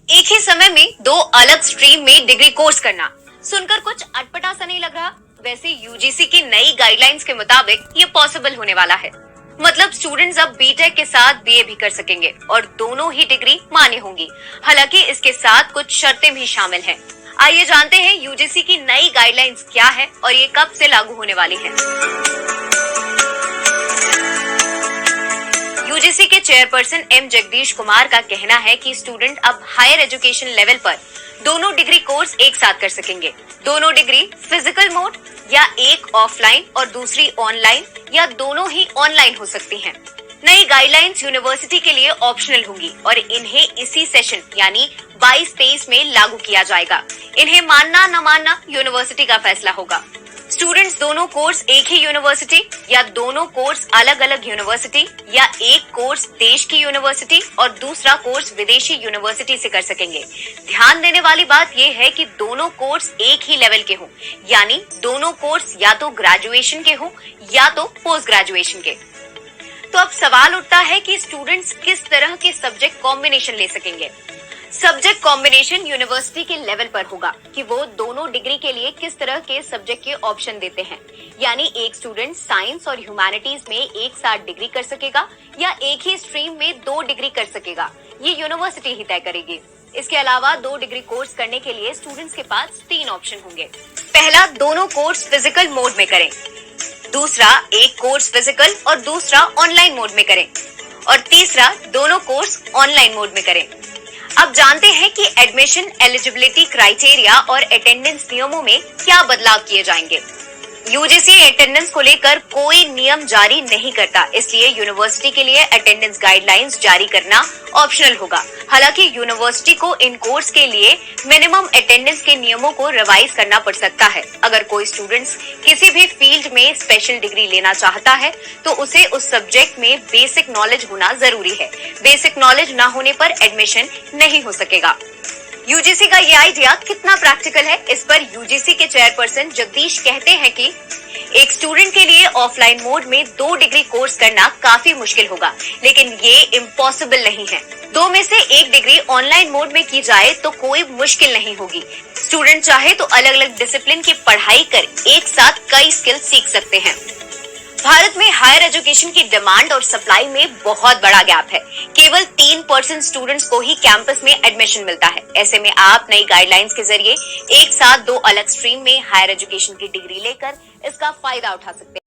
एक ही समय में दो अलग स्ट्रीम में डिग्री कोर्स करना सुनकर कुछ अटपटा सा नहीं लग रहा? वैसे यूजीसी की नई गाइडलाइंस के मुताबिक ये पॉसिबल होने वाला है। मतलब स्टूडेंट्स अब बीटेक के साथ बीए भी कर सकेंगे और दोनों ही डिग्री मान्य होंगी। हालांकि इसके साथ कुछ शर्तें भी शामिल हैं। आइए जानते हैं यूजीसी की नई गाइडलाइंस क्या है और ये कब से लागू होने वाली है। यूजीसी के चेयरपर्सन एम जगदीश कुमार का कहना है कि स्टूडेंट अब हायर एजुकेशन लेवल पर दोनों डिग्री कोर्स एक साथ कर सकेंगे। दोनों डिग्री फिजिकल मोड या एक ऑफलाइन और दूसरी ऑनलाइन या दोनों ही ऑनलाइन हो सकती हैं। नई गाइडलाइंस यूनिवर्सिटी के लिए ऑप्शनल होंगी और इन्हें इसी सेशन यानी 22-23 में लागू किया जाएगा। इन्हें मानना न मानना यूनिवर्सिटी का फैसला होगा। स्टूडेंट्स दोनों कोर्स एक ही यूनिवर्सिटी या दोनों कोर्स अलग अलग यूनिवर्सिटी या एक कोर्स देश की यूनिवर्सिटी और दूसरा कोर्स विदेशी यूनिवर्सिटी से कर सकेंगे। ध्यान देने वाली बात यह है कि दोनों कोर्स एक ही लेवल के हों, यानी दोनों कोर्स या तो ग्रेजुएशन के हों या तो पोस्ट ग्रेजुएशन के। तो अब सवाल उठता है कि स्टूडेंट्स किस तरह के सब्जेक्ट कॉम्बिनेशन ले सकेंगे। सब्जेक्ट कॉम्बिनेशन यूनिवर्सिटी के लेवल पर होगा कि वो दोनों डिग्री के लिए किस तरह के सब्जेक्ट के ऑप्शन देते हैं। यानी एक स्टूडेंट साइंस और ह्यूमैनिटीज में एक साथ डिग्री कर सकेगा या एक ही स्ट्रीम में 2 डिग्री कर सकेगा। ये यूनिवर्सिटी ही तय करेगी। इसके अलावा 2 डिग्री कोर्स करने के लिए स्टूडेंट्स के पास 3 ऑप्शन होंगे। पहला, दोनों कोर्स फिजिकल मोड में करें। दूसरा, एक कोर्स फिजिकल और दूसरा ऑनलाइन मोड में करें। और तीसरा, दोनों कोर्स ऑनलाइन मोड में करें। अब जानते हैं कि एडमिशन एलिजिबिलिटी क्राइटेरिया और अटेंडेंस नियमों में क्या बदलाव किए जाएंगे। यूजीसी अटेंडेंस को लेकर कोई नियम जारी नहीं करता, इसलिए यूनिवर्सिटी के लिए अटेंडेंस गाइडलाइंस जारी करना ऑप्शनल होगा। हालांकि यूनिवर्सिटी को इन कोर्स के लिए मिनिमम अटेंडेंस के नियमों को रिवाइज करना पड़ सकता है। अगर कोई स्टूडेंट्स किसी भी फील्ड में स्पेशल डिग्री लेना चाहता है तो उसे उस सब्जेक्ट में बेसिक नॉलेज होना जरूरी है। बेसिक नॉलेज न होने पर एडमिशन नहीं हो सकेगा। यूजीसी का ये आइडिया कितना प्रैक्टिकल है, इस पर यूजीसी के चेयरपर्सन जगदीश कहते हैं कि एक स्टूडेंट के लिए ऑफलाइन मोड में 2 डिग्री कोर्स करना काफी मुश्किल होगा, लेकिन ये इम्पॉसिबल नहीं है। 2 में से 1 डिग्री ऑनलाइन मोड में की जाए तो कोई मुश्किल नहीं होगी। स्टूडेंट चाहे तो अलग अलग डिसिप्लिन की पढ़ाई कर एक साथ कई स्किल सीख सकते हैं। भारत में हायर एजुकेशन की डिमांड और सप्लाई में बहुत बड़ा गैप है। केवल 3% स्टूडेंट्स को ही कैंपस में एडमिशन मिलता है। ऐसे में आप नई गाइडलाइंस के जरिए एक साथ 2 अलग स्ट्रीम में हायर एजुकेशन की डिग्री लेकर इसका फायदा उठा सकते हैं।